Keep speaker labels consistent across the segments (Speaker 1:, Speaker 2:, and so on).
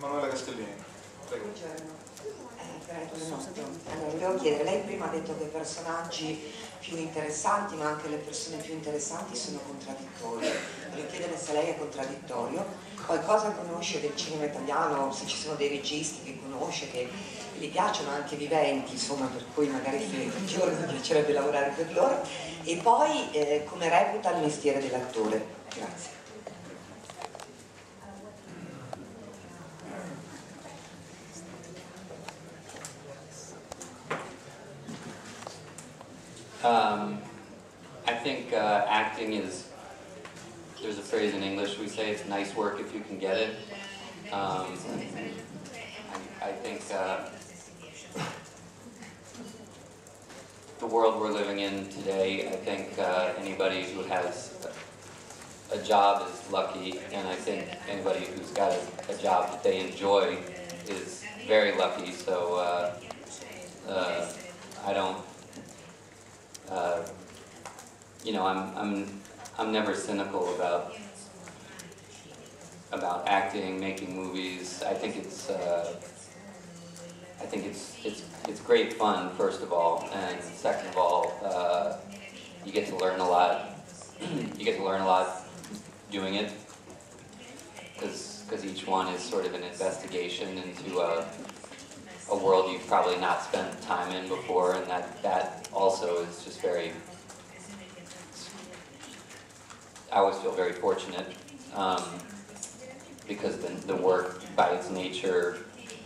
Speaker 1: Emanuela Castellini, prego.
Speaker 2: Buongiorno. Allora, volevo chiedere, lei prima ha detto che i personaggi più interessanti, ma anche le persone più interessanti sono contraddittorie. Volevo chiedere se lei è contraddittorio, poi cosa conosce del cinema italiano, se ci sono dei registi che conosce, che gli piacciono anche viventi, insomma, per cui magari un giorno mi piacerebbe lavorare per loro, e poi come reputa il mestiere dell'attore. Grazie.
Speaker 3: I think acting is, there's a phrase in English we say, it's nice work if you can get it. I think the world we're living in today, I think anybody who has a job is lucky, and I think anybody who's got a job that they enjoy is very lucky, so I don't, you know, I'm never cynical about acting, making movies. I think it's great fun, first of all, and second of all, you get to learn a lot. You get to learn a lot doing it, because each one is sort of an investigation into a world you've probably not spent time in before, and that also is just very, I always feel very fortunate, because the work by its nature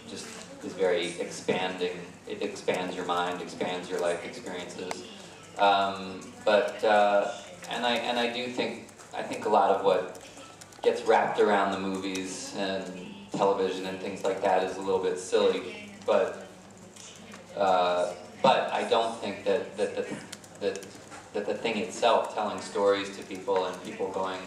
Speaker 3: just is very expanding. It expands your mind, expands your life experiences. And I do think, I think a lot of what gets wrapped around the movies and television and things like that is a little bit silly, but I don't think that the thing itself, telling stories to people and people going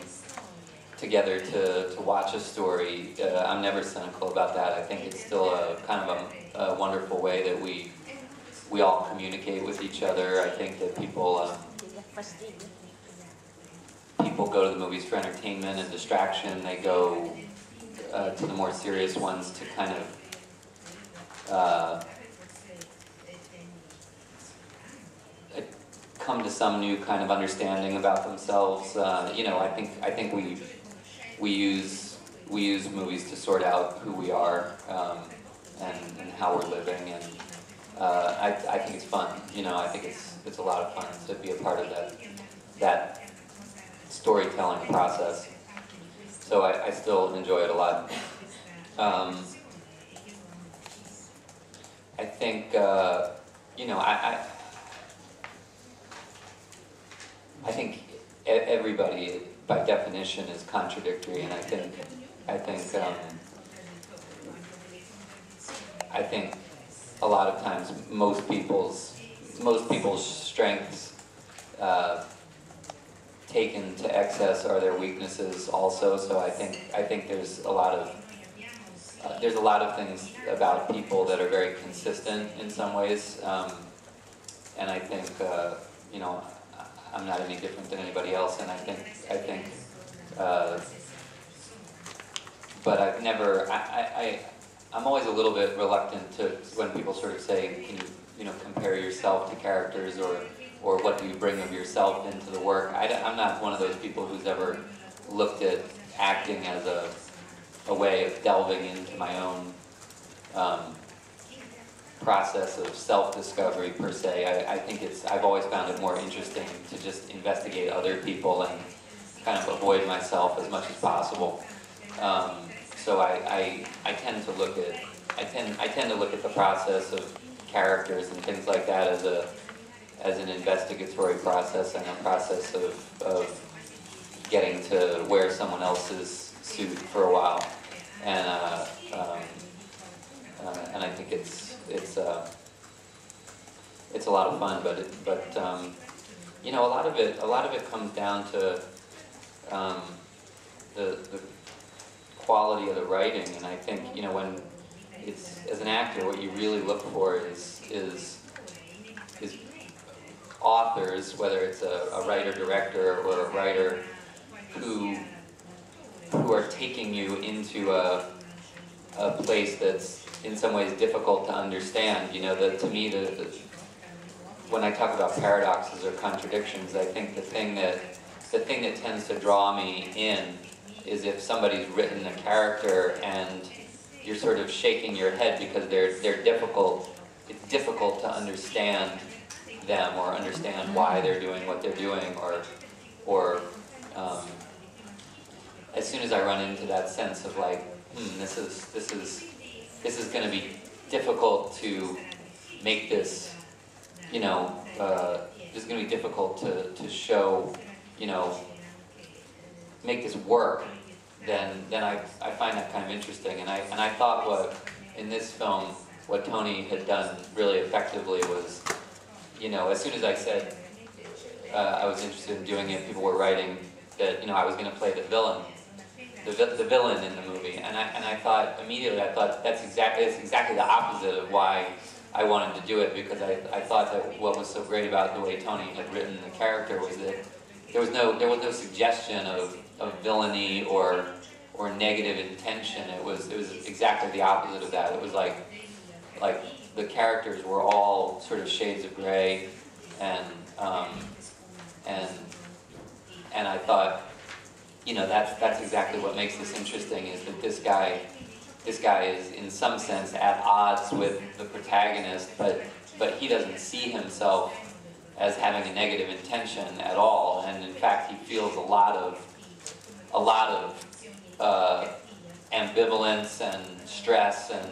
Speaker 3: together to watch a story, I'm never cynical about that. I think it's still a kind of a wonderful way that we all communicate with each other. I think that people go to the movies for entertainment and distraction. They go to the more serious ones to kind of come to some new kind of understanding about themselves. You know, I think we use movies to sort out who we are and how we're living, and I think it's fun. You know, I think it's a lot of fun to be a part of that storytelling process. So I still enjoy it a lot. I think you know, I think everybody, by definition, is contradictory, and I think a lot of times most people's strengths taken to excess are their weaknesses also. So I think there's a lot of things about people that are very consistent in some ways, and I think you know, I'm not any different than anybody else, and I think but I've never, I'm always a little bit reluctant to, when people sort of say, can you know, compare yourself to characters, or what do you bring of yourself into the work. I'm not one of those people who's ever looked at acting as a way of delving into my own process of self-discovery per se. I think I've always found it more interesting to just investigate other people and kind of avoid myself as much as possible. So I tend to look at the process of characters and things like that as an investigatory process and a process of getting to wear someone else's suit for a while, and I think it's a lot of fun, but you know, a lot of it comes down to the quality of the writing, and I think, you know, when it's, as an actor, what you really look for is authors, whether it's a writer-director or a writer who are taking you into a a place that's in some ways difficult to understand. You know, to me, when I talk about paradoxes or contradictions, I think the thing that tends to draw me in is if somebody's written a character and you're sort of shaking your head because they're difficult. It's difficult to understand them or understand why they're doing what they're doing, or as soon as I run into that sense of like, this is going to be difficult to make this, you know, this is going to be difficult to show, you know, make this work. Then I find that kind of interesting, and I thought in this film what Tony had done really effectively was, you know, as soon as I said I was interested in doing it, people were writing that, you know, I was going to play the villain in the movie, and I thought immediately, that's exactly the opposite of why I wanted to do it, because I thought that what was so great about the way Tony had written the character was that there was no suggestion of villainy or negative intention. It was exactly the opposite of that. It was like the characters were all sort of shades of gray, and I thought, you know, that's exactly what makes this interesting, is that this guy is in some sense at odds with the protagonist, but he doesn't see himself as having a negative intention at all, and in fact he feels a lot of ambivalence and stress and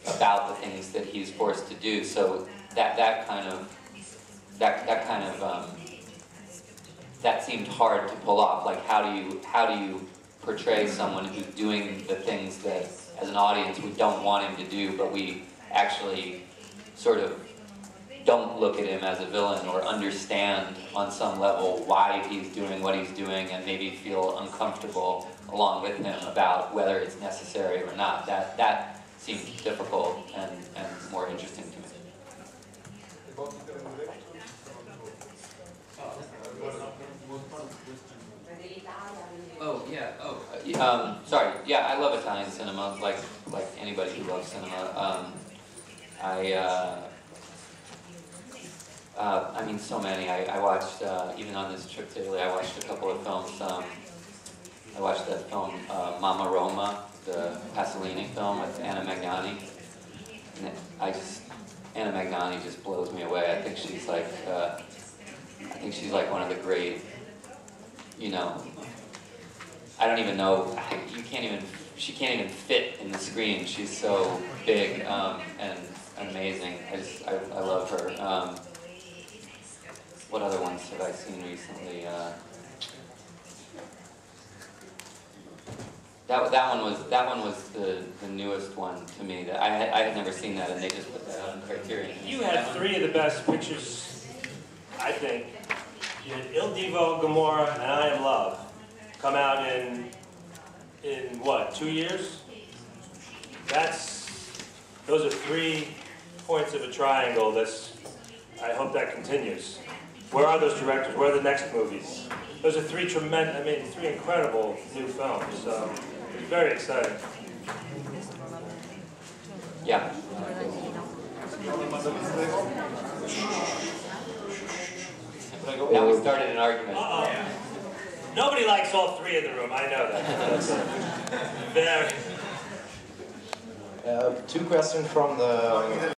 Speaker 3: about the things that he's forced to do. So that seemed hard to pull off. Like, how do you portray someone who's doing the things that as an audience we don't want him to do, but we actually sort of don't look at him as a villain or understand on some level why he's doing what he's doing, and maybe feel uncomfortable along with him about whether it's necessary or not. That seemed difficult and more interesting to me. Sorry. Yeah, I love Italian cinema, like anybody who loves cinema. I mean, so many. I watched, even on this trip to Italy, I watched a couple of films. I watched that film, Mamma Roma, the Pasolini film with Anna Magnani. And Anna Magnani just blows me away. I think she's like one of the great, you know, I don't even know, she can't even fit in the screen. She's so big and amazing. I love her. What other ones have I seen recently? That one was the newest one to me. That I had never seen that, and they just put that on Criterion.
Speaker 4: You had three of the best pictures, I think. You had Il Divo, Gomorrah, and I Am Love come out in what, 2 years? Those are 3 points of a triangle. I hope that continues. Where are those directors? Where are the next movies? Those are 3 incredible new films. So it's very exciting.
Speaker 3: Yeah. Now we started an argument.
Speaker 4: Nobody likes all 3 in the room. I know that. Very.
Speaker 5: 2 questions from the